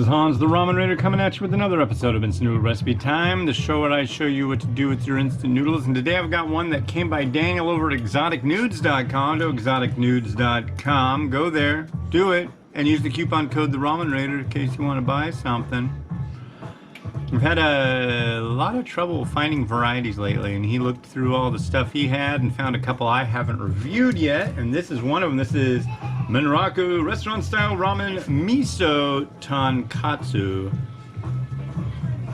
Hans, the Ramen Raider, coming at you with another episode of Instant Noodle Recipe Time, the show where I show you what to do with your instant noodles. And today I've got one that came by Daniel over at exoticnudes.com. To exoticnudes.com. Go there, do it, and use the coupon code the Ramen Raider in case you want to buy something. We've had a lot of trouble finding varieties lately, and he looked through all the stuff he had and found a couple I haven't reviewed yet, and this is one of them. This is Menraku restaurant-style ramen miso tonkotsu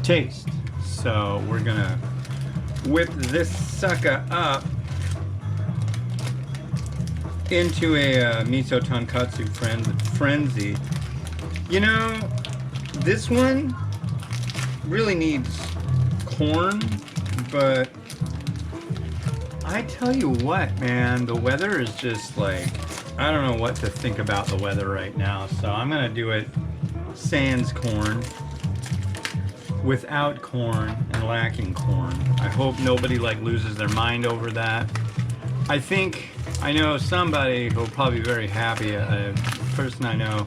taste. So we're gonna whip this sucker up into a miso tonkotsu frenzy. You know, this one really needs corn, but I tell you what, man, the weather is just like, I don't know what to think about the weather right now, so I'm gonna do it sans corn, without corn, and lacking corn. I hope nobody like loses their mind over that. I know somebody who'll probably be very happy. A person I know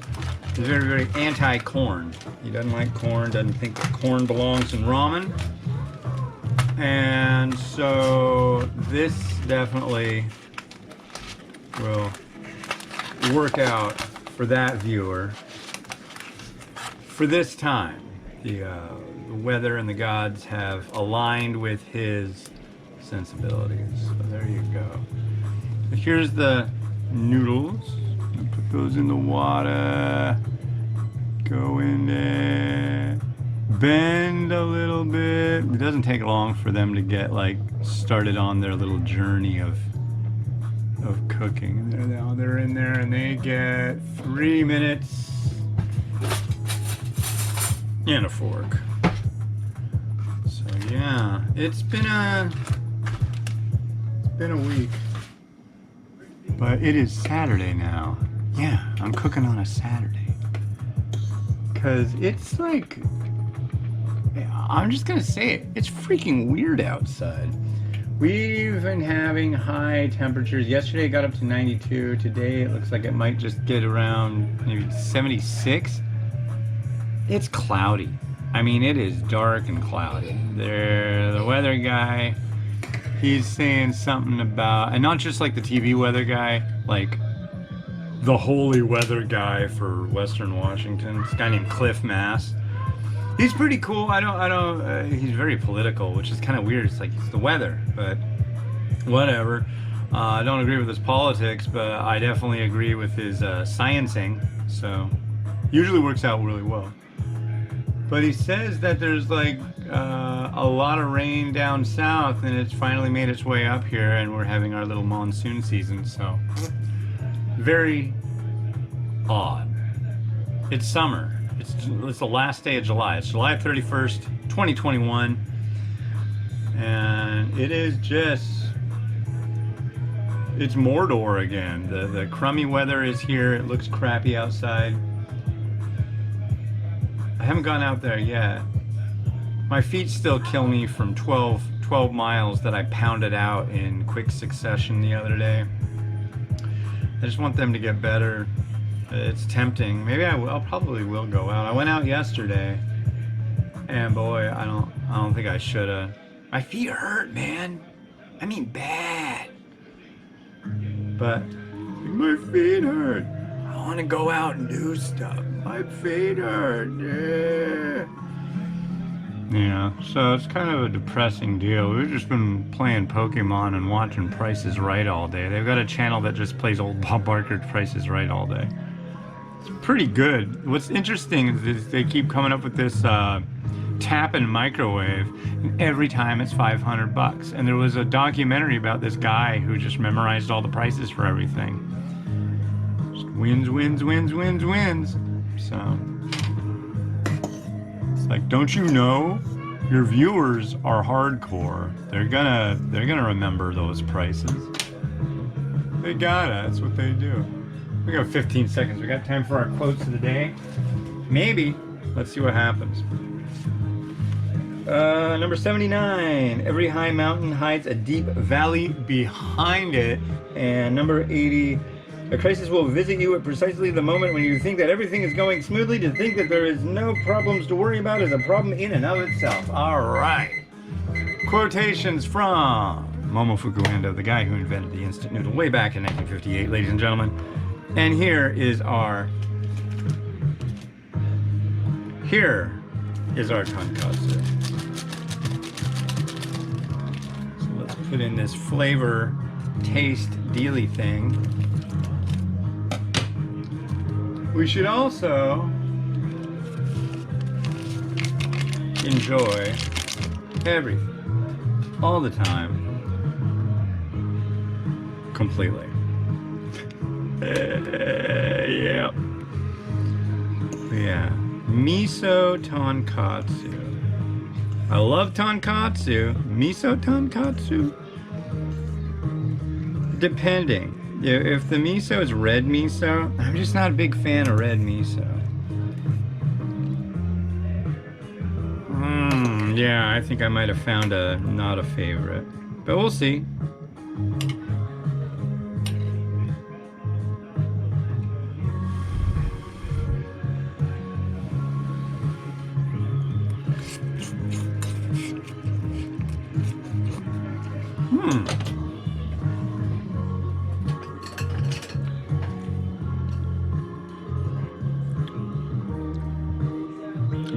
is very, very anti-corn. He doesn't like corn, doesn't think that corn belongs in ramen. And so this definitely will work out for that viewer for this time. The weather and the gods have aligned with his sensibilities. So there you go. Here's the noodles. Put those in the water. Go in there. Bend a little bit. It doesn't take long for them to get like started on their little journey of cooking. They're in there and they get 3 minutes and a fork. So yeah, it's been a week. But it is Saturday now. Yeah, I'm cooking on a Saturday. Cause it's like, I'm just gonna say it, it's freaking weird outside. We've been having high temperatures. Yesterday it got up to 92. Today it looks like it might just get around maybe 76. It's cloudy. I mean, it is dark and cloudy. The weather guy, he's saying something about, and not just like the TV weather guy, like the holy weather guy for Western Washington. This guy named Cliff Mass. He's pretty cool. He's very political, which is kind of weird. It's like, it's the weather, but whatever. I don't agree with his politics, but I definitely agree with his sciencing. So usually works out really well. But he says that there's like a lot of rain down south, and it's finally made its way up here, and we're having our little monsoon season. So very odd. It's summer. It's the last day of July. It's July 31st, 2021. And it is just, it's Mordor again. The crummy weather is here. It looks crappy outside. I haven't gone out there yet. My feet still kill me from 12 miles that I pounded out in quick succession the other day. I just want them to get better. It's tempting. Maybe I'll probably will go out. I went out yesterday, and boy, I don't think I shoulda. My feet hurt, man. I mean, bad. But my feet hurt. I want to go out and do stuff. My feet hurt. Yeah, so it's kind of a depressing deal. We've just been playing Pokemon and watching Price is Right all day. They've got a channel that just plays old Bob Barker Price is Right all day. It's pretty good. What's interesting is they keep coming up with this tap and microwave, and every time it's $500. And there was a documentary about this guy who just memorized all the prices for everything. Just wins, wins, wins, wins, wins. So it's like, don't you know? Your viewers are hardcore. They're gonna remember those prices. They gotta. That's what they do. We got 15 seconds. We got time for our quotes of the day. Maybe. Let's see what happens. Number 79. Every high mountain hides a deep valley behind it. And number 80. A crisis will visit you at precisely the moment when you think that everything is going smoothly. To think that there is no problems to worry about is a problem in and of itself. All right. Quotations from Momofuku Ando, the guy who invented the instant noodle way back in 1958, ladies and gentlemen. And here is our tonkatsu. So let's put in this flavor taste dealy thing. We should also enjoy everything, all the time, completely. Yeah. Yeah. Miso tonkatsu. I love tonkatsu. Miso tonkatsu? Depending. If the miso is red miso, I'm just not a big fan of red miso. Yeah, I think I might have found not a favorite. But we'll see.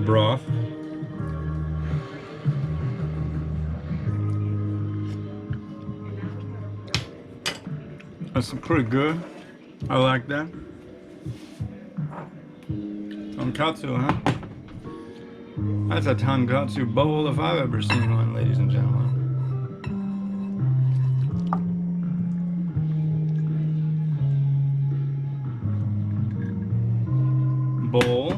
Broth. That's pretty good. I like that. Tonkatsu, huh? That's a tonkatsu bowl if I've ever seen one, ladies and gentlemen. Bowl.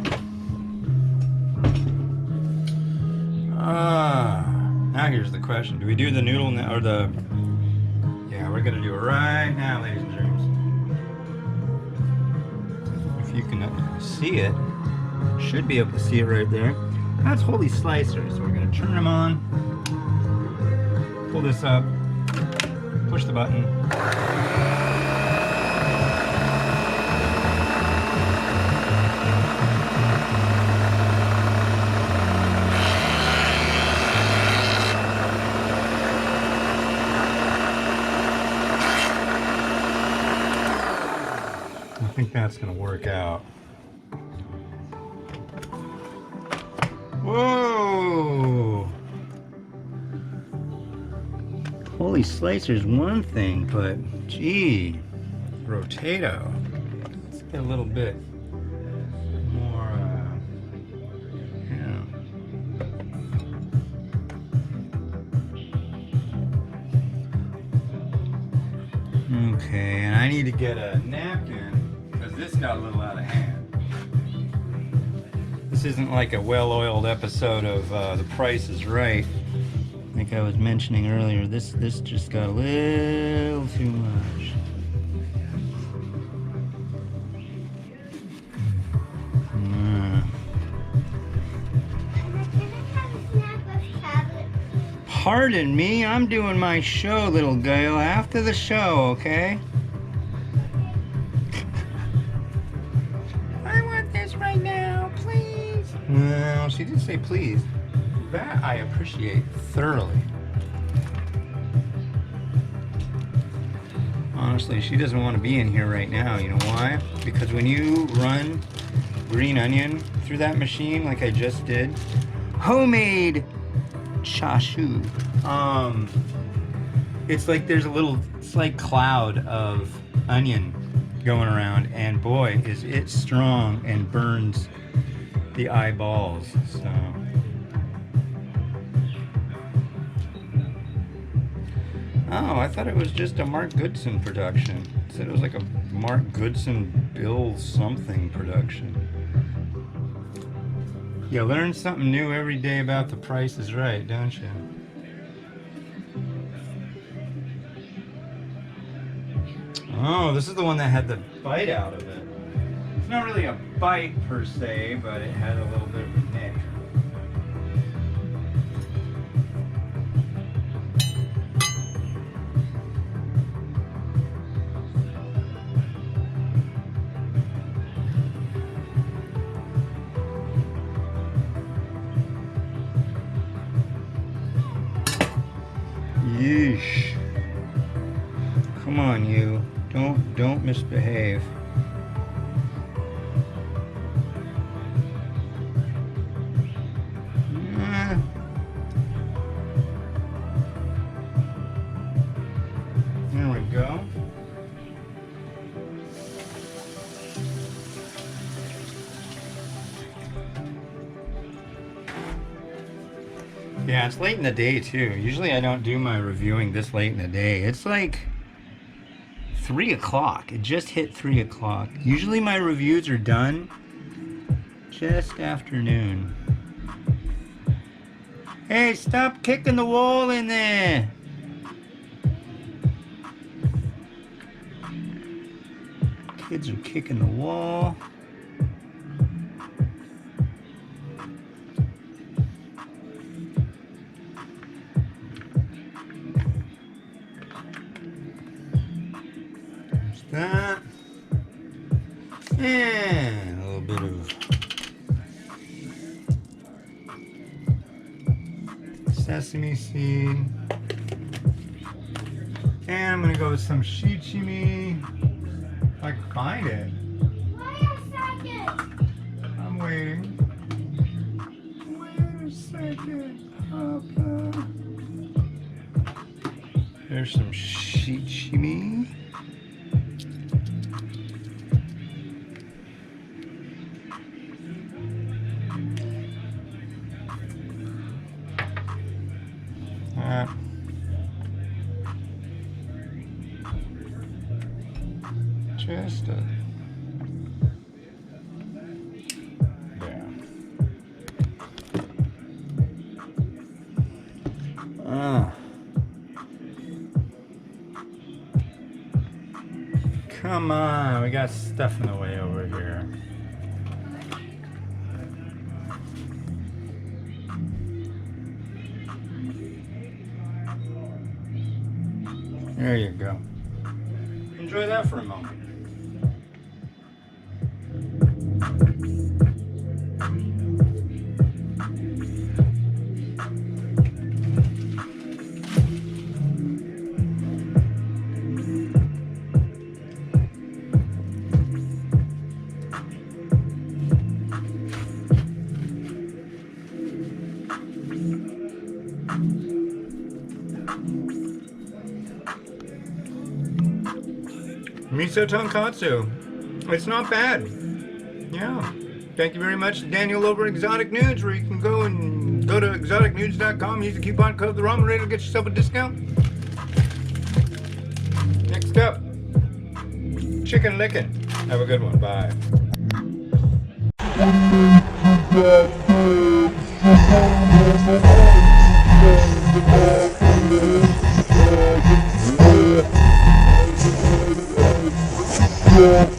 Now here's the question. Do we do the noodle now, or the... Yeah, we're gonna do it right now, ladies and germs. If you can see it, should be able to see it right there. That's holy slicers. So we're gonna turn them on, pull this up, push the button. I think that's gonna work out. Whoa! Holy slicer's one thing, but gee, rotato. Let's get a little bit more, yeah. Okay, and I need to get a napkin. This got a little out of hand. This isn't like a well-oiled episode of The Price is Right. Like I was mentioning earlier, this just got a little too much. Pardon me, I'm doing my show, little girl. After the show, okay? No, she did say please. That I appreciate thoroughly. Honestly, she doesn't want to be in here right now. You know why? Because when you run green onion through that machine like I just did, homemade chashu, it's like there's a little slight cloud of onion going around, and boy, is it strong and burns the eyeballs. So oh, I thought it was just a Mark Goodson production. It said it was like a Mark Goodson Bill something production. You learn something new every day about The Price is Right, don't you? Oh, this is the one that had the bite out of it. It's not really a bite per se, but it had a little bit of a nick. Yeesh. Come on, you. Don't misbehave. There we go. Yeah, it's late in the day too. Usually I don't do my reviewing this late in the day. It's like 3 o'clock. It just hit 3 o'clock. Usually my reviews are done just afternoon. Hey, stop kicking the wall in there. Kids are kicking the wall. There's that. And a little bit of sesame seed. And I'm gonna go with some shichimi. If I can find it. Wait a second. I'm waiting. Wait a second, Papa. There's some shichimi. Just a there. Come on, we got stuff in the way over here. There you go. Enjoy that for a moment. Miso Tonkotsu. It's not bad. Yeah. Thank you very much to Daniel over at Exotic Nudes, where you can go to exoticnudes.com, use the coupon code the Ramen Raider to get yourself a discount. Next up, chicken licking. Have a good one. Bye. Yeah.